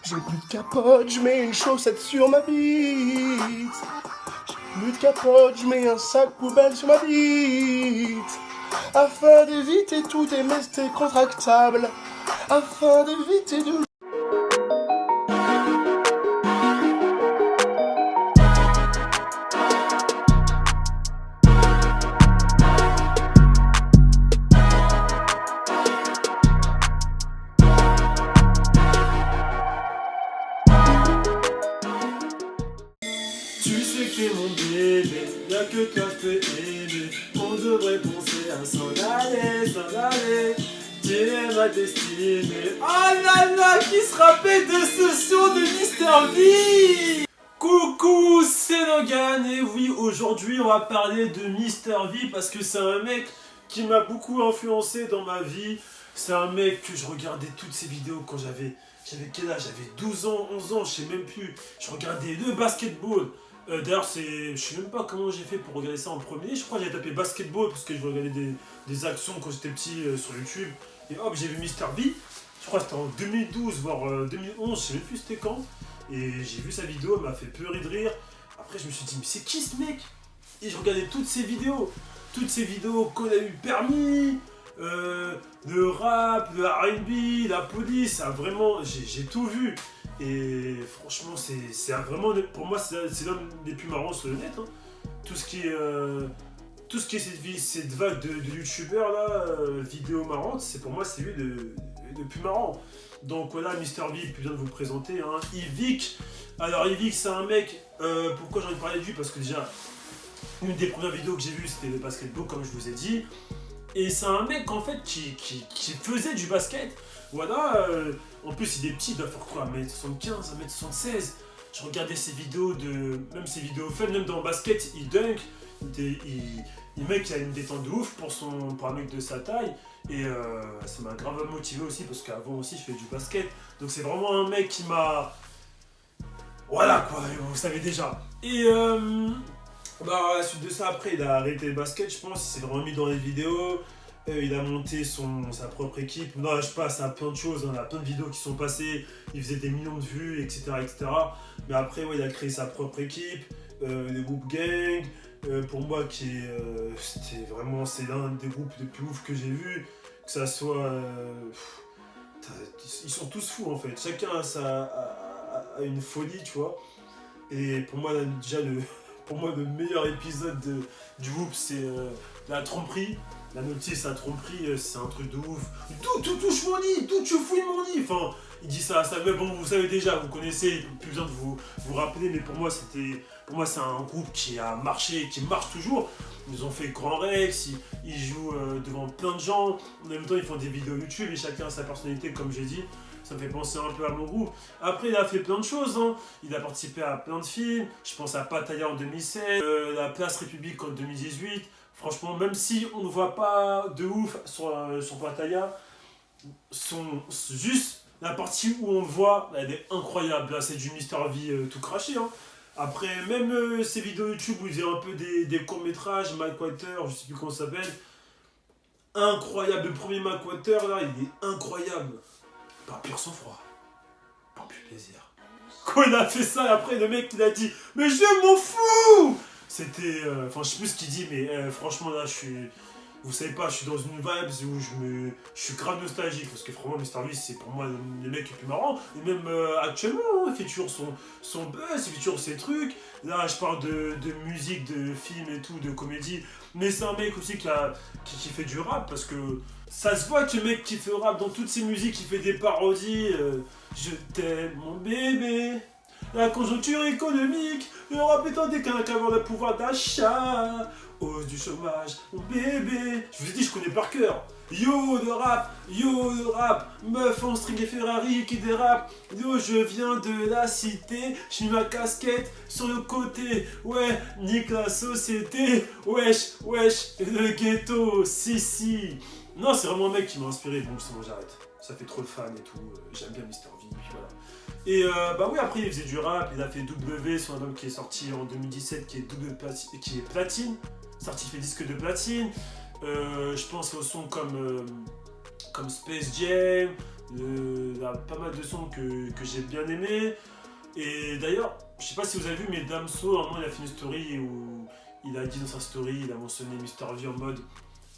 J'ai plus de capote, je mets une chaussette sur ma bite. J'ai plus de capote, je mets un sac poubelle sur ma bite. Afin d'éviter tout MST contractable. Afin d'éviter de... Tu sais que t'es mon bébé, y'a que toi je peux aimer. On devrait penser à s'en aller, s'en aller. Tu es ma destinée. Oh là là, qui se rappelle de ce son de Mr V? Coucou, c'est Logan et oui, aujourd'hui on va parler de Mr V parce que c'est un mec qui m'a beaucoup influencé dans ma vie. C'est un mec que je regardais toutes ses vidéos quand j'avais quel âge? J'avais 12 ans, 11 ans, je sais même plus. Je regardais le basketball. D'ailleurs, je sais même pas comment j'ai fait pour regarder ça en premier. Je crois que j'ai tapé basketball parce que je regardais des actions quand j'étais petit sur YouTube. Et hop, j'ai vu Mr V. Je crois que c'était en 2012, voire 2011, je sais même plus c'était quand. Et j'ai vu sa vidéo, elle m'a fait pleurer de rire. Après, je me suis dit, mais c'est qui ce mec? Et je regardais toutes ses vidéos. Toutes ses vidéos quand il a eu le permis, le rap, le R&B, la police. Vraiment, j'ai tout vu. Et franchement, c'est vraiment, pour moi, c'est l'un des plus marrants sur le net. Hein. Tout ce qui est cette vague de youtubeurs là, vidéos marrantes, pour moi, c'est lui le plus marrant. Donc voilà, Mr V, plus besoin de vous le présenter. Hein. Yvick. Alors Yvick, c'est un mec, pourquoi j'ai envie de parler de lui? Parce que déjà, une des premières vidéos que j'ai vues, c'était le basketball, comme je vous ai dit. Et c'est un mec en fait qui faisait du basket. Voilà, en plus il est petit, il doit faire quoi, 1m75, 1m76. Je regardais ses vidéos même ses vidéos fun, même dans le basket, il dunk. Le mec il a une détente de ouf pour un mec de sa taille. Et ça m'a grave motivé aussi parce qu'avant aussi je fais du basket. Donc c'est vraiment un mec qui m'a... Voilà quoi, vous savez déjà. Et à la suite de ça, après il a arrêté le basket, je pense, il s'est vraiment mis dans les vidéos. Il a monté sa propre équipe. Non, je passe à plein de choses, hein. Il y a plein de vidéos qui sont passées, il faisait des millions de vues, etc. etc. Mais après, ouais, il a créé sa propre équipe, les groupes Gang. Pour moi, c'est l'un des groupes les plus ouf que j'ai vu. Que ça soit... ils sont tous fous en fait, chacun a une folie, tu vois. Et pour moi, déjà, le meilleur épisode du groupe, c'est la tromperie. La notice à tromperie, c'est un truc de ouf. Tout touche mon nid, tout tu fouilles mon nid. Enfin, il dit ça à ça. Mais bon, vous savez déjà, vous connaissez, plus besoin de vous rappeler. Mais pour moi, c'est un groupe qui a marché, qui marche toujours. Ils ont fait Grand Rex, ils jouent devant plein de gens. En même temps, ils font des vidéos YouTube et chacun a sa personnalité, comme j'ai dit. Ça me fait penser un peu à mon groupe. Après, il a fait plein de choses. Hein. Il a participé à plein de films. Je pense à Pattaya en 2016, La Place République en 2018. Franchement, même si on ne voit pas de ouf sur Pattaya, juste la partie où on le voit, elle est incroyable. Là, c'est du Mr V tout craché. Hein. Après, même ces vidéos YouTube où il faisait un peu des courts-métrages, Mike Water, je sais plus comment ça s'appelle. Incroyable. Le premier Mike Water, là, il est incroyable. Par pur sang-froid. Par pur plaisir. Quand il a fait ça, après, le mec, il a dit « Mais je m'en fous !» C'était... Enfin, je sais plus ce qu'il dit, mais franchement, là, je suis... Vous savez pas, je suis dans une vibe où je suis grave nostalgique. Parce que vraiment, Mr V, c'est pour moi le mec le plus marrant. Et même actuellement, hein, il fait toujours son buzz, il fait toujours ses trucs. Là, je parle de musique, de films et tout, de comédie. Mais c'est un mec aussi qui fait du rap. Parce que ça se voit que le mec qui fait le rap dans toutes ses musiques, il fait des parodies. Je t'aime, mon bébé. La conjoncture économique, le rap étant qu'avoir le pouvoir d'achat, hausse du chômage, mon bébé. Je vous ai dit, je connais par cœur. Yo le rap, meuf en string et Ferrari qui dérape. Yo, je viens de la cité, j'ai mis ma casquette sur le côté. Ouais, nique la société, wesh, le ghetto, si. Non, c'est vraiment un mec qui m'a inspiré, bon, c'est bon, j'arrête. Ça fait trop de fans et tout, j'aime bien Mr V, puis voilà. Et oui, après il faisait du rap, il a fait W, son album qui est sorti en 2017, qui est platine, certifié disque de platine. Je pense aux sons comme Space Jam, Il y a pas mal de sons que j'ai bien aimés. Et d'ailleurs, je sais pas si vous avez vu, mais Damso, à un moment, il a fait une story où il a dit dans sa story, il a mentionné Mr V en mode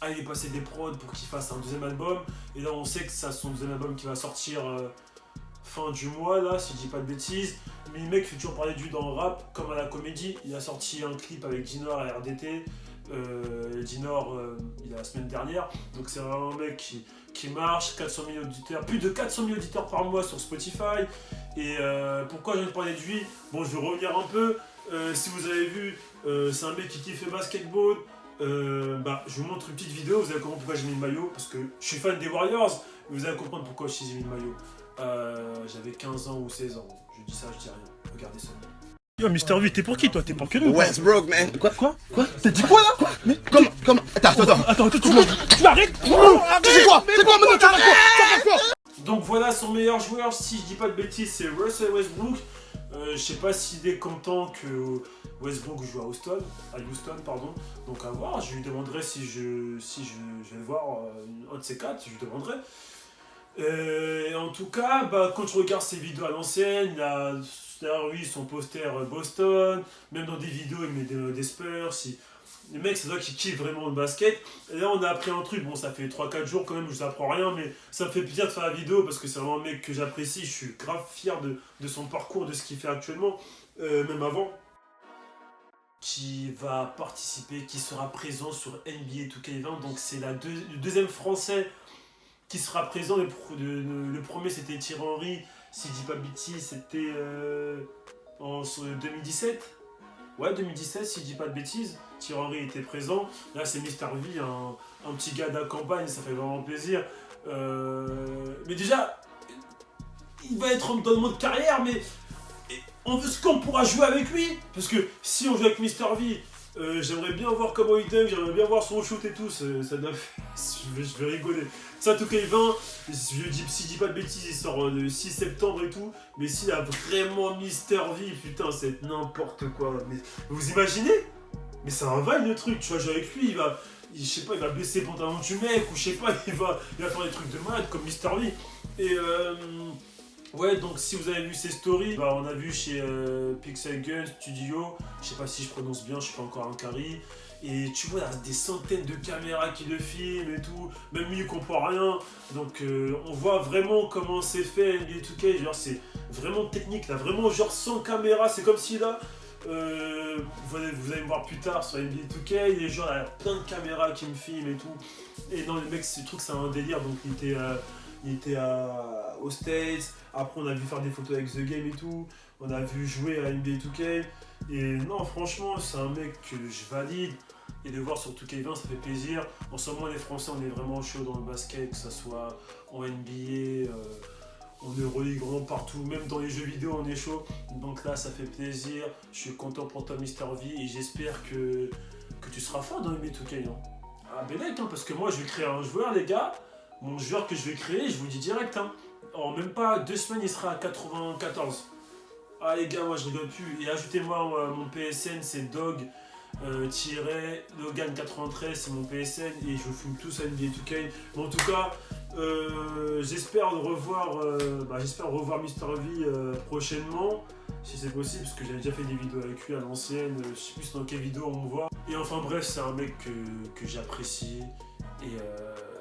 ah, il est passé des prods pour qu'il fasse un deuxième album. Et là, on sait que c'est son deuxième album qui va sortir fin du mois, là, si je dis pas de bêtises. Mais le mec fait toujours parler de lui dans le rap, comme à la comédie. Il a sorti un clip avec Dinor à RDT. Dinor, il a la semaine dernière. Donc c'est vraiment un mec qui marche, 400 000 auditeurs, plus de 400 000 auditeurs par mois sur Spotify. Et pourquoi j'ai envie de parler de lui? Bon, je vais revenir un peu. Si vous avez vu, c'est un mec qui kiffe le basketball. Je vous montre une petite vidéo, vous allez comprendre pourquoi j'ai mis le maillot. Parce que je suis fan des Warriors, vous allez comprendre pourquoi j'ai mis le maillot. J'avais 15 ans ou 16 ans. Je dis ça, je dis rien. Regardez ça. Yo, Mister V, t'es pour qui toi? T'es pour que nous? Westbrook, man. Quoi? T'as dit quoi là? Mais Comment? Attends, tu m'arrêtes? C'est quoi? C'est quoi maintenant? Ça fait quoi? Donc voilà son meilleur joueur, si je dis pas de bêtises, c'est Russell Westbrook. Je sais pas s'il est content que Westbrook joue à Houston. Donc à voir, je lui demanderai si je vais le voir un de ces quatre, je lui demanderai. Et en tout cas, quand je regarde ses vidéos à l'ancienne, il a derrière lui son poster Boston, même dans des vidéos il met des Spurs. Le mec, c'est toi qui kiffe vraiment le basket. Et là, on a appris un truc. Bon, ça fait 3-4 jours quand même, je vous apprends rien, mais ça me fait plaisir de faire la vidéo parce que c'est vraiment un mec que j'apprécie. Je suis grave fier de son parcours, de ce qu'il fait actuellement, même avant. Qui va participer, qui sera présent sur NBA 2K20. Donc, c'est le deuxième français qui sera présent. Le premier, c'était Thierry Henry. Si je dis pas de bêtises, c'était en 2017. Ouais, 2017, si je dis pas de bêtises. Thierry Henry était présent. Là, c'est Mr V, un petit gars de la campagne, ça fait vraiment plaisir. Mais déjà, il va être dans le mode carrière, mais est-ce qu'on pourra jouer avec lui? Parce que si on joue avec Mr V, j'aimerais bien voir comment il dunk, j'aimerais bien voir son shoot et tout. Ça doit... je vais rigoler. Ça, tout cas, 20, si je dis pas de bêtises, il sort le 6 septembre et tout. Mais s'il a vraiment Mr V, putain, c'est n'importe quoi. Mais vous imaginez? Mais c'est un vibe le truc, tu vois, jouer avec lui, je sais pas, il va baisser le pantalon du mec, ou je sais pas, il va faire des trucs de malade comme Mr V. Et ouais, donc si vous avez vu ses stories, on a vu chez Pixel Gun Studio, je sais pas si je prononce bien, je suis pas encore un carry. Et tu vois, il y a des centaines de caméras qui le filment et tout, même lui il comprend rien. Donc on voit vraiment comment c'est fait NBA 2K, genre c'est vraiment technique, là, vraiment genre sans caméra, c'est comme si là... vous allez me voir plus tard sur NBA 2K, il y a plein de caméras qui me filment et tout. Et non, le mec, je trouve que c'est un délire. Donc il était aux States. Après, on a vu faire des photos avec The Game et tout. On a vu jouer à NBA 2K. Et non, franchement, c'est un mec que je valide. Et de le voir sur 2K20, ça fait plaisir. En ce moment, les Français, on est vraiment chaud dans le basket, que ce soit en NBA. On est Euroleague vraiment partout, même dans les jeux vidéo on est chaud. Donc là ça fait plaisir, je suis content pour toi Mr V et j'espère que tu seras fort dans NBA 2K. Hein. Ah Bélec, hein, parce que moi je vais créer un joueur les gars, mon joueur que je vais créer, je vous le dis direct. Hein. En même pas 2 semaines il sera à 94. Ah les gars, moi je rigole plus. Et ajoutez-moi mon PSN, c'est Dog. Logan 93, c'est mon PSN et je vous fume tous à NBA 2K. Mais en tout cas, j'espère revoir Mr V prochainement, si c'est possible, parce que j'avais déjà fait des vidéos avec lui à l'ancienne. Je sais plus dans quelle vidéo on me voit. Et enfin bref, c'est un mec que j'apprécie. Et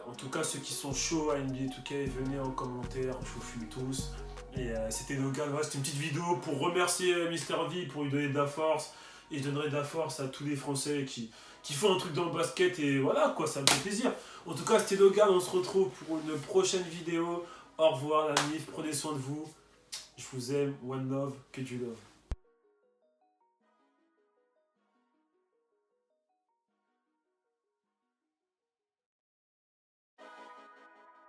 en tout cas, ceux qui sont chauds à NBA 2K, venez en commentaire, je vous fume tous. Et c'était Logan, voilà, c'était une petite vidéo pour remercier Mr V, pour lui donner de la force. Et je donnerai de la force à tous les Français qui font un truc dans le basket et voilà quoi, ça me fait plaisir. En tout cas, c'était Logan, on se retrouve pour une prochaine vidéo. Au revoir la MIF, prenez soin de vous. Je vous aime, one love, que du love.